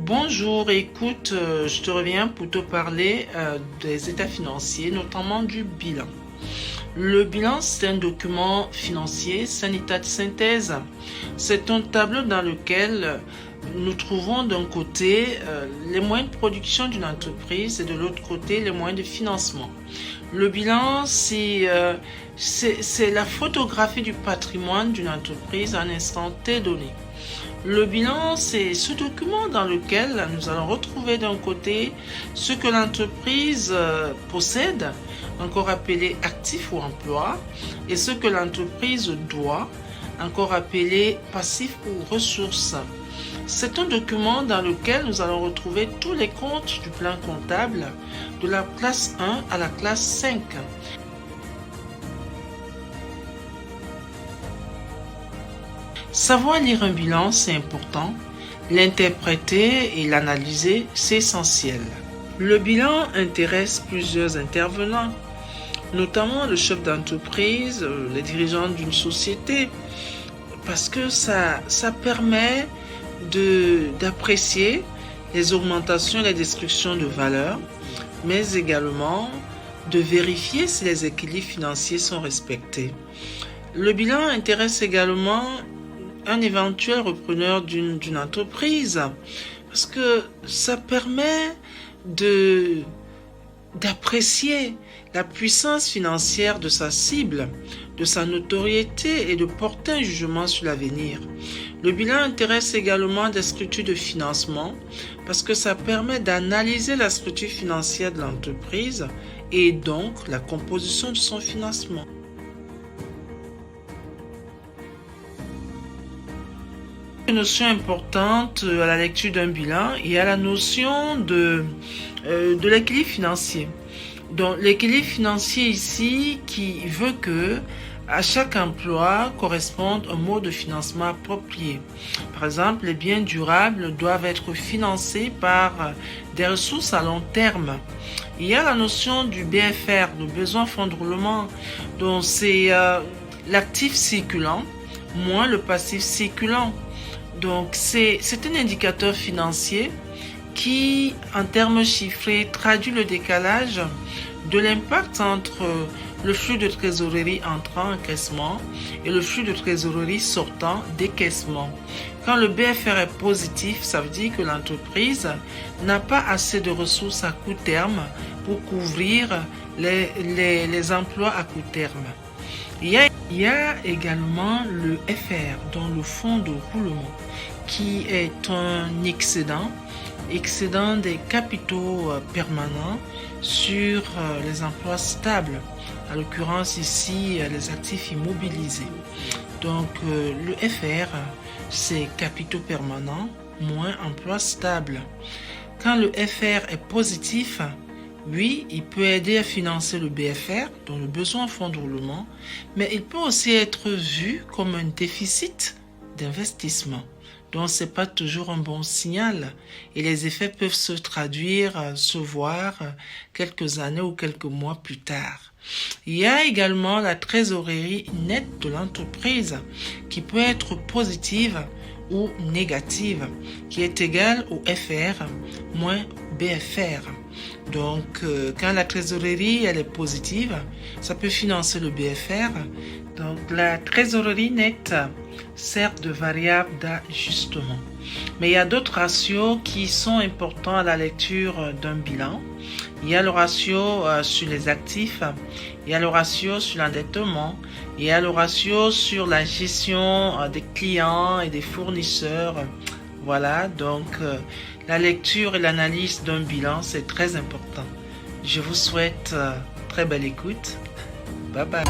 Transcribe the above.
Bonjour, écoute, je te reviens pour te parler des états financiers, notamment du bilan. Le bilan, c'est un document financier, c'est un état de synthèse. C'est un tableau dans lequel nous trouvons d'un côté les moyens de production d'une entreprise et de l'autre côté les moyens de financement. Le bilan, c'est la photographie du patrimoine d'une entreprise à un instant T donné. Le bilan, c'est ce document dans lequel nous allons retrouver d'un côté ce que l'entreprise possède, encore appelé actif ou emploi, et ce que l'entreprise doit, encore appelé passif ou ressources. C'est un document dans lequel nous allons retrouver tous les comptes du plan comptable de la classe 1 à la classe 5. Savoir lire un bilan, c'est important. L'interpréter et l'analyser, c'est essentiel. Le bilan intéresse plusieurs intervenants, notamment le chef d'entreprise, les dirigeants d'une société, parce que ça permet d'apprécier les augmentations et les destructions de valeur, mais également de vérifier si les équilibres financiers sont respectés. Le bilan intéresse également un éventuel repreneur d'une entreprise, parce que ça permet d'apprécier la puissance financière de sa cible, de sa notoriété et de porter un jugement sur l'avenir. Le bilan intéresse également des structures de financement parce que ça permet d'analyser la structure financière de l'entreprise et donc la composition de son financement. Une notion importante à la lecture d'un bilan, il y a la notion de l'équilibre financier. Donc l'équilibre financier ici qui veut que à chaque emploi corresponde un mode de financement approprié. Par exemple, les biens durables doivent être financés par des ressources à long terme. Il y a la notion du BFR, le besoin fonds de roulement. Donc c'est l'actif circulant moins le passif circulant. Donc c'est un indicateur financier qui, en termes chiffrés, traduit le décalage de l'impact entre le flux de trésorerie entrant encaissement et le flux de trésorerie sortant décaissement. Quand le BFR est positif, ça veut dire que l'entreprise n'a pas assez de ressources à court terme pour couvrir les emplois à court terme. Il y a également le FR, dans le fonds de roulement, qui est un excédent des capitaux permanents sur les emplois stables, en l'occurrence ici les actifs immobilisés. Donc le FR, c'est capitaux permanents moins emplois stables. Quand le FR est positif, oui, il peut aider à financer le BFR, dont le besoin en fonds de roulement, mais il peut aussi être vu comme un déficit d'investissement. Donc, ce n'est pas toujours un bon signal et les effets peuvent se voir quelques années ou quelques mois plus tard. Il y a également la trésorerie nette de l'entreprise qui peut être positive ou négative, qui est égale au FR moins BFR. Donc, quand la trésorerie elle est positive, ça peut financer le BFR. Donc, la trésorerie nette sert de variable d'ajustement. Mais il y a d'autres ratios qui sont importants à la lecture d'un bilan. Il y a le ratio sur les actifs, il y a le ratio sur l'endettement, il y a le ratio sur la gestion des clients et des fournisseurs. Voilà, donc la lecture et l'analyse d'un bilan, c'est très important. Je vous souhaite très belle écoute. Bye bye.